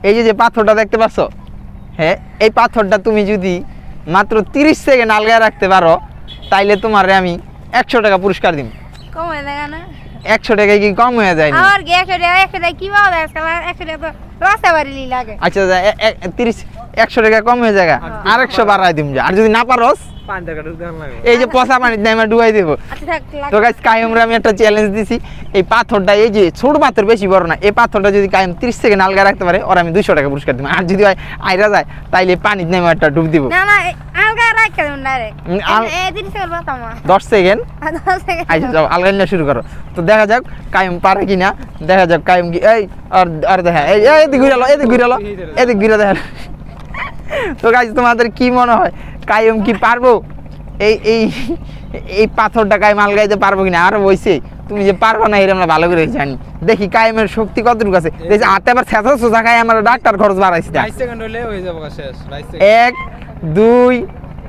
এই যে পাথরটা দেখতে পাচ্ছ, হ্যাঁ এই পাথরটা তুমি যদি মাত্র 30 সেকেন্ড আলগায় রাখতে পারো তাইলে তোমারে আমি 100 টাকা পুরস্কার দিব। কম হয়ে যায় না? 100 টাকায় কি কম হয়ে যায় না? আমার 100 টাকা কি পাওয়া যায়? 100 টাকা রাস্তা বাড়ি লাগে। আচ্ছা 100 টাকা কম হয়ে যায়, আর 100 বাড়াই দিম। আর যদি না পারোস এই যে পচা পানি আমি ডুবাই দেবো। তো গাইস কায়ুমরে আমি একটা চ্যালেঞ্জ দিছি, এই পাথরটা এই যে ছোট পাথর বেশি বড় না, এই পাথরটা যদি কায়ুম 30 সেকেন্ড আলগা রাখতে পারে ওর আমি 200 টাকা পুরস্কার দিব। আর যদি আইরা যায় তাইলে পানি নেমে একটা ডুব দিব। না না আলগা রাখতে দিন ডাইরেক্ট। এই 30 সেকেন্ড বাতাম 10 সেকেন্ড। 10 সেকেন্ড আচ্ছা যাও আলগা নিয়ে শুরু করো। তো দেখা যাক কায়ুম পারে কিনা, দেখা যাক কায়ুম কি এই আর দেখা এই এদিক ঘুরে এলো, এদিক ঘুরে এলো, এদিক ঘুরে দেখা। তো গাইস তোমাদের কি মনে হয় কায়ুম কি পারবো এই এই এই পাথরটা কায়ুম আলগাইতে পারবো কিনা? আর বইছে তুমি যে পারবো না এটা আমরা ভালো করে জানি। দেখি কায়ুমের শক্তি কতটুকু আছে। দেখি হাতে আবার ছেঁচা সোজা খাই আমার ডাক্তার খরচ বাড়াইছে। 22 সেকেন্ড হলে হয়ে যাবে শেষ। 1 2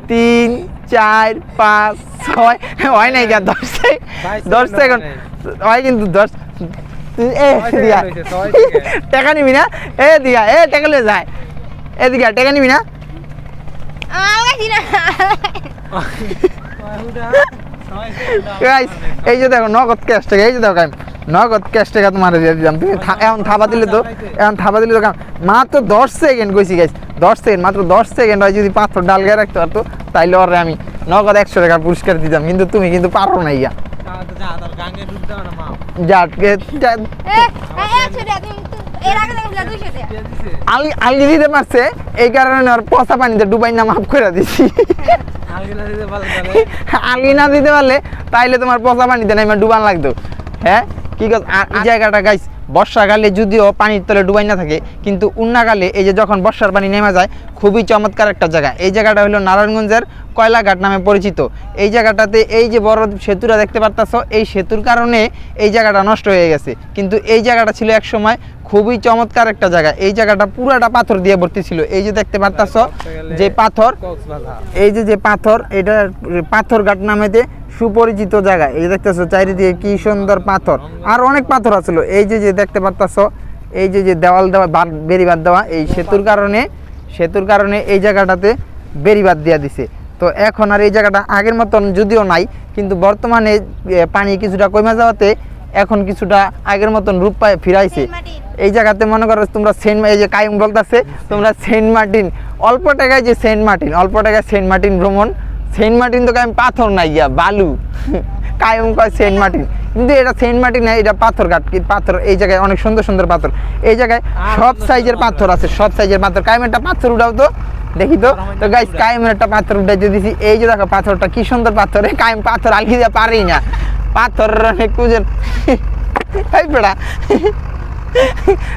3 4 5 6 হয় নাই গা 10 সেকেন্ড হয় কিন্তু 10 এ দিয়া টাকা নিবি না? এ দিয়া এ টাকা লয়ে যায় এদিকে টাকা নিবি না? আলগা দিনা গাইস এই যে দেখো নগদ ক্যাশ টাকা, এই যে দেখো নগদ ক্যাশ টাকা তোমার দিয়ে দিলাম। তুমি এখন থাবা দিলে তো মাত্র 10 সেকেন্ড কইছি গাইস, 10 সেকেন্ড, মাত্র 10 সেকেন্ড হয় যদি পাথর ডালগায় রাখতে পারতো তাইলে ওরে আমি নগদ 100 টাকা পুরস্কার দিতাম। কিন্তু তুমি কিন্তু পারো না ইয়া যা আলগি দিতে পারছে এই কারণে ওর পচা পানিতে ডুবাই না মাফ করে দিছি। আলগি না দিতে পারলে তাইলে তোমার পচা পানিতে না ডুবান লাগতো। হ্যাঁ কি এই জায়গাটা গাইস বর্ষাকালে যদিও পানির তলে ডুবাই না থাকে কিন্তু উন্নাকালে এই যে যখন বর্ষার পানি নেমে যায় খুবই চমৎকার একটা জায়গা। এই জায়গাটা হলো নারায়ণগঞ্জের কয়লাঘাট নামে পরিচিত। এই জায়গাটাতে এই যে বড় সেতুটা দেখতে পারতাছো এই সেতুর কারণে এই জায়গাটা নষ্ট হয়ে গেছে, কিন্তু এই জায়গাটা ছিল এক সময় খুবই চমৎকার একটা জায়গা। এই জায়গাটা পুরাটা পাথর দিয়ে ভর্তি ছিল। এই যে দেখতে পারতাছো যে পাথর, এই যে পাথর, এটা পাথরঘাট নামেতে সুপরিচিত জায়গা। এই দেখতেছো চারিদিকে কি সুন্দর পাথর, আর অনেক পাথর আছিল। এই যে দেখতে পারতাছো এই যে দেওয়াল দেওয়া বেড়িবাঁধ দেওয়া এই সেতুর কারণে এই জায়গাটাতে বেড়িবাঁধ দিয়া দিছে। তো এখন আর এই জায়গাটা আগের মতন যদিও নাই, কিন্তু বর্তমানে পানি কিছুটা কমে যাওয়াতে এখন কিছুটা আগের মতন রূপ পায় ফিরাইছে। এই জায়গাতে মনে করো তোমরা এই যে কায়ুম বলতেছে তোমরা সেন্ট মার্টিন অল্প টাকায় যে সেন্ট মার্টিন ভ্রমণ। সেন্ট মার্টিন তো কায়ুম পাথর নাই গিয়া বালু, কায়ুম কয় সেন্ট মার্টিন, কিন্তু এটা সেন্ট মার্টিন না, এটা পাথরঘাট। পাথর এই জায়গায় অনেক সুন্দর সুন্দর পাথর, এই জায়গায় সব সাইজের পাথর আছে, সব সাইজের পাথর। কায়ুম একটা পাথর উঠাও তো দেখি তো। তো গাইস কায়ুমের একটা পাথর উঠাইতে দিছি। এই যে দেখো পাথরটা কি সুন্দর পাথর। কায়ুম পাথর আলগি দিয়ে পারেই না, পাথর কুজের পেড়া।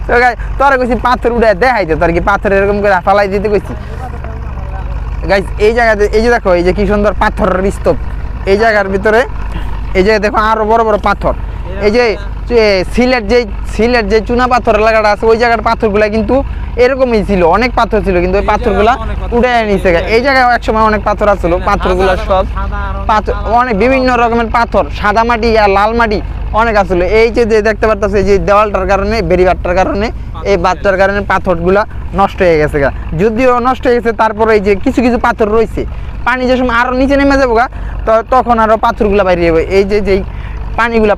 তো গাইস তোরা কইছি পাথর উঠাই দেখাইতে, তোর কি পাথর এরকম করে ফালাই দিতে কইছি। গাইস এই জায়গাতে এই যে দেখো এই যে কি সুন্দর পাথরের স্তূপ। এই জায়গার ভিতরে এই যে দেখো আরো বড় বড় পাথর। এই যে সিলেট যে চুনা পাথর এলাকাটা আছে ওই জায়গার পাথরগুলা কিন্তু এরকমই ছিল, অনেক পাথর ছিল, কিন্তু ওই পাথরগুলা উঠে নিছে। এই জায়গায় একসময় অনেক পাথর আছিল, পাথরগুলা সব পাথর অনেক বিভিন্ন রকমের পাথর, সাদা মাটি আর লাল মাটি অনেক আসলে। এই যে দেখতে পারতেছ এই যে দেওয়ালটার কারণে বেড়িবাঁধটার কারণে এই বাঁধটার কারণে পাথরগুলা নষ্ট হয়ে গেছে। যদিও নষ্ট হয়ে গেছে তারপরে এই যে কিছু কিছু পাথর রয়েছে, পানি যে সময় আরো নিচে নেমে যাবো তখন আরো পাথরগুলা বাইরে যাবে। এই যে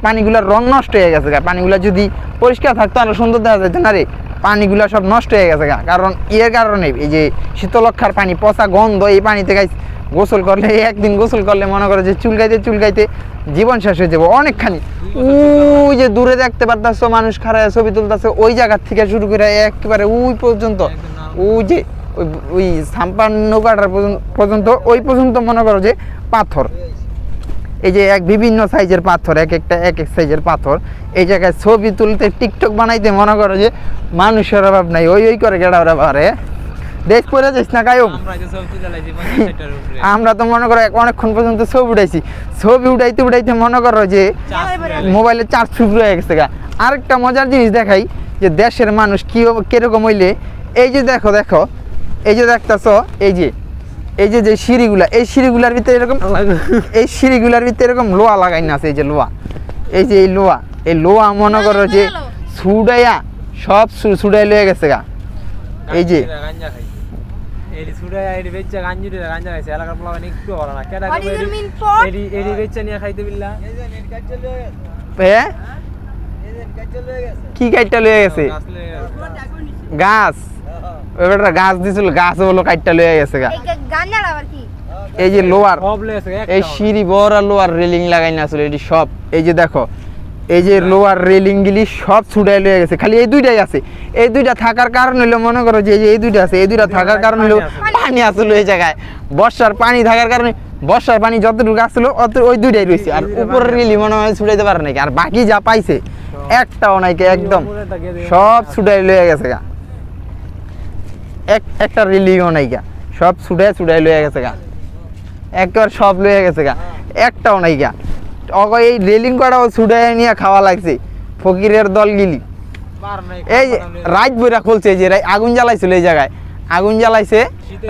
পানিগুলার রং নষ্ট হয়ে গেছে। পানিগুলা যদি পরিষ্কার থাকতো আরো সুন্দর দেখা যেত না রে। পানিগুলা সব নষ্ট হয়ে গেছে কারণ এর কারণে এই যে শীতলক্ষার পানি পচা গন্ধ এই পানিতে গাইস গোসল করলে, একদিন গোসল করলে মনে করো যে চুলকাইতে জীবন শেষ হয়ে যাবে অনেকখানি। ওই যে দূরে দেখতে পারতেছো মানুষ খাড়ায় ছবি তুলতেছে, ওই জায়গা থেকে শুরু করে একেবারে ওই পর্যন্ত, ওই যে ওই সাম্পান নৌকাটার পর্যন্ত ওই পর্যন্ত মনে করো যে পাথর। এই যে বিভিন্ন সাইজের পাথর, এক এক সাইজের পাথর। এই জায়গায় ছবি তুলতে টিকটক বানাইতে মনে করো যে মানুষের অভাব নাই, ওই করে গেড়া ওরা বারে দেশ পড়ে যাইস না কায়ুম। আমরা তো মনে করো অনেকক্ষণ পর্যন্ত ছবি উঠাইতে মনে করো যে মোবাইলে চার্জ ফুরিয়ে হয়ে গেছে। আরেকটা মজার জিনিস দেখাই যে দেশের মানুষ কিরকম হইলে এই যে দেখো এই যে দেখতেছো এই যে সিঁড়িগুলা, এই সিঁড়িগুলার ভিতরে এরকম লোহা লাগাই না আছে। এই যে লোহা, এই লোহা মনে করো যে ছুড়াইয়া সব ছুড়াই লয়ে গেছে এই যে গাঞ্জা খাইছে এডি সুড়া এডি বেচ্চা গাঞ্জা খাইছে এলাকার পোলা মানে একটু ভালো না কেডা What is your mean for? এডি বেচ্চা নিয়ে খাইতে বিল্লা হ্যাঁ কি কাইটটা লয়ে গেছে গাছ ওই বেটা গাছ দিছিল গাছ বলো কাইটটা লয়ে গেছে গা এই গাঞ্জার আবার কি এই যে লোয়ার সব লেছে এই সিঁড়ি বড় লোয়ার রেলিং লাগাই না আসলে এটি সব এই যে দেখো এই যে লোয়ার রেলিং গুলি সব ছুটাই লয়ে গেছে খালি এই দুইটাই আছে এই দুইটা থাকার কারণ হলো মনে করো যে এই দুইটা আছে এই দুইটা থাকার কারণ হলো পানি আসলে এই জায়গায় বর্ষার পানি থাকার কারণে বর্ষার পানি যতটুকু আসলো অত ওই দুইটাই রয়েছে আর উপরের রেলি মনে হয় ছুটাইতে পারে নাকি আর বাকি যা পাইছে একটাও নাকি একদম সব ছুটাই লয়ে গেছে গা একটা রেলিও নাই গা সব ছুটাই লয়ে গেছে গা একবার সব লয়ে গেছে গা একটাও নাই গা এই রেলিং কটাও ছুটাই নিয়ে খাওয়া লাগছে ফকিরের দল গিলি এই রাত বইরা খুলছে এই যে আগুন জ্বালাইছিল এই জায়গায় আগুন জ্বালাইছে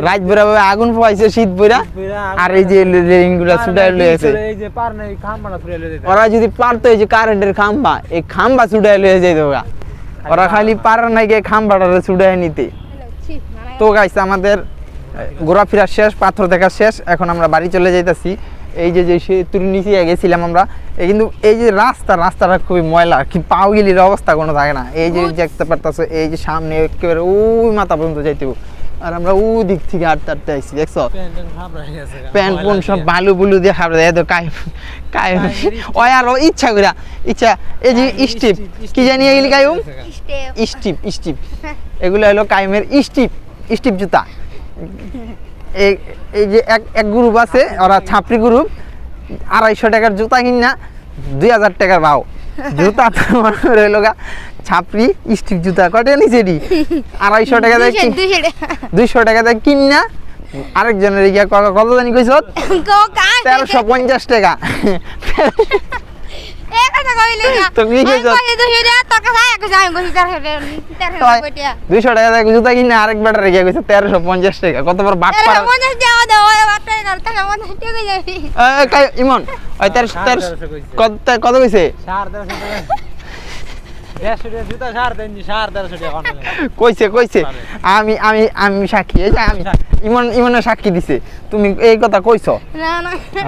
রাত বইরা আগুন পোয়াইছে শীত বইরা আর এই যে রেলিং গুলা ছুটাই লয়ে গেছে এই যে পার নাই খাম্বাটা ছুড়ে লয়ে যেতে ওরা যদি পারতো এই যে কারেন্টের খাম্বা এই খাম্বা ছুটাই লয়ে যেত গা ওরা খালি পারে নাই গিয়ে খাম্বাটা ছুটাই নিতে তো গাইস আমাদের ঘোরাফেরা শেষ পাথর দেখা শেষ এখন আমরা বাড়ি চলে যাইতাছি এই যে সেতুর নিচে গেছিলাম আমরা কিন্তু এই যে রাস্তাটা খুবই ময়লা কি পাও গিলির অবস্থা কোনো থাকে না এই যে দেখতে পারতাছো এই যে সামনে একেবারে ওই মাথা পর্যন্ত যাইতে আর আমরা ওই দিক থেকে হাঁটতে আইছি দেখছো প্যান্ট পোন সব বালু বুলু দিয়ে খাবড়ে এত ওই আর ইচ্ছা এই যে স্টিপ কি জানি এগুলি কায়ুম স্টিপ এগুলো হলো কাইমের স্টিপ জুতা এই যে এক গ্রুপ আছে ওরা ছাপড়ি গ্রুপ 250 টাকার জুতা কিনা 2000 টাকার ভাও জুতা রইল গা ছাপড়ি স্টিক জুতা কটে নিচে 250 টাকা দেয় 200 টাকা দেয় কিনা আরেকজনের কত জানি কইছ 1350 টাকা তো কি কইছ 200 টাকা দেয় জুতা কিনা আরেক বেটা রেখে কইছে 1350 টাকা কত বড় বাট পাড়া ইমন ওই 13 কত কইছে কইছে আমি সাক্ষী এই যে আমি ইমনের সাক্ষী দিছে তুমি এই কথা কইছো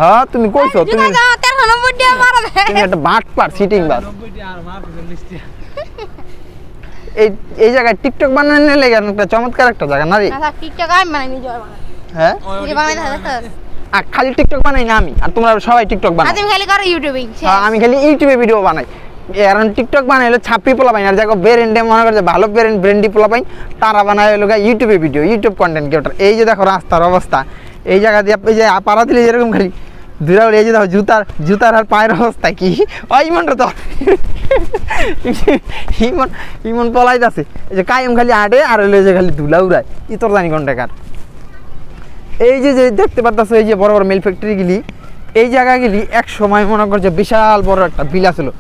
হ্যাঁ তুমি কইছো তুমি একটা বাট পার সিটিং বাস এই জায়গায় টিকটক বানানোর লাগে একটা চমৎকার একটা জায়গা না রে হ্যাঁ খালি টিকটক বানাই না আমি আর তোমরা সবাই টিকটক বানাও আমি খালি ইউটিউবে ভিডিও বানাই কারণ টিকটক বানাইলে ছাপড়ি পোলা পাই না যাকে ব্রেন্ডে মনে করছে ভালো ব্রেন্ডি পোলা পাই তারা বানায় হলো ইউটিউবে ভিডিও ইউটিউব কন্টেন্ট ক্রিয়েটর এই যে দেখো রাস্তার অবস্থা এই জায়গা দিয়ে এই যে পাড়া দিলে যেরকম খালি দূরা এই যে দেখো জুতার আর পায়ের অবস্থা কি ওই ইমনটা তো ইমন পলাইতেছে এই যে কায়েম খালি আটে আর হইলো যে খালি ধুলা উড়ায় ইতর জানি কোন টাকার এই যে দেখতে পারতেছো এই যে বড় বড় মিল ফ্যাক্টরিগুলি এই জায়গাগুলি এক সময় মনে করছে বিশাল বড় একটা বিলা ছিল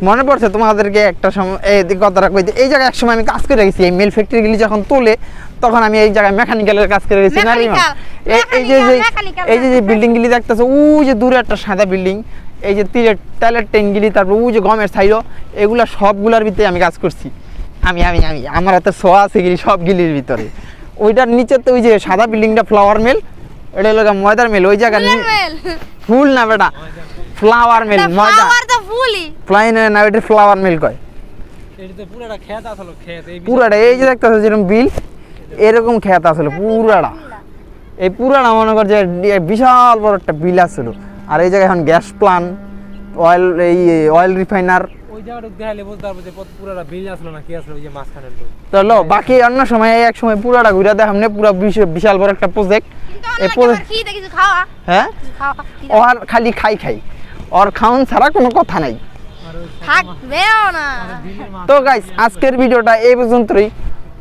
মনে পড়ছে তোমাদেরকে একটা সময় এই কথাটা কইতে এই জায়গায় এক সময় আমি কাজ করে গেছি এই মিল ফ্যাক্টরিগুলি যখন তোলে তখন আমি এই জায়গায় মেকানিক্যালের কাজ করে গেছি এই যে বিল্ডিংগুলি দেখতেছো ওই যে দূরে একটা সাদা বিল্ডিং এই যে তেলের ট্রেনগুলি তারপর ওই যে গমের সাইডও এগুলা সবগুলার ভিতরে আমি কাজ করছি আমি আমার হাতে ছোঁয়া আছে গিলি সবগুলির ভিতরে ওইটার নিচে তো ওই যে সাদা বিল্ডিংটা ফ্লাওয়ার মিল এটা হলো ময়দার মিল ওই জায়গা ফুল না বেটা ফ্লাওয়ার মিল ময়দা ফ্লাইন না এটা ফ্লাওয়ার মিল কয় এটা পুরোটা ক্ষেত আসলে পুরোটা এই যে দেখতেছো যেরকম বিল এরকম ক্ষেত আসলে পুরোটা এই পুরোটা মনে কর যে বিশাল বড় একটা বিল আসলো আর এই জায়গায় এখন গ্যাস প্লান্ট অয়েল রিফাইনার ওই জায়গাটা দেখাইলে বলতে পারবো যে পুরোটা বিল আসলো না কি আসলো ওই যে মাঝখানে তো লো বাকি অন্য সময় এক সময় পুরোটা ঘুরে দেখাম না পুরো বিশাল বড় একটা প্রজেক্ট এই হ্যাঁ আর খালি খাই আর খাওন ছাড়া কোনো কথা নাই তো গাইস আজকের ভিডিওটা এই পর্যন্তই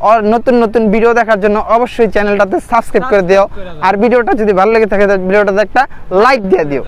আর নতুন ভিডিও দেখার জন্য অবশ্যই চ্যানেলটাতে সাবস্ক্রাইব করে দিও আর ভিডিওটা যদি ভালো লেগে থাকে ভিডিওটাতে একটা লাইক দিয়ে দিও।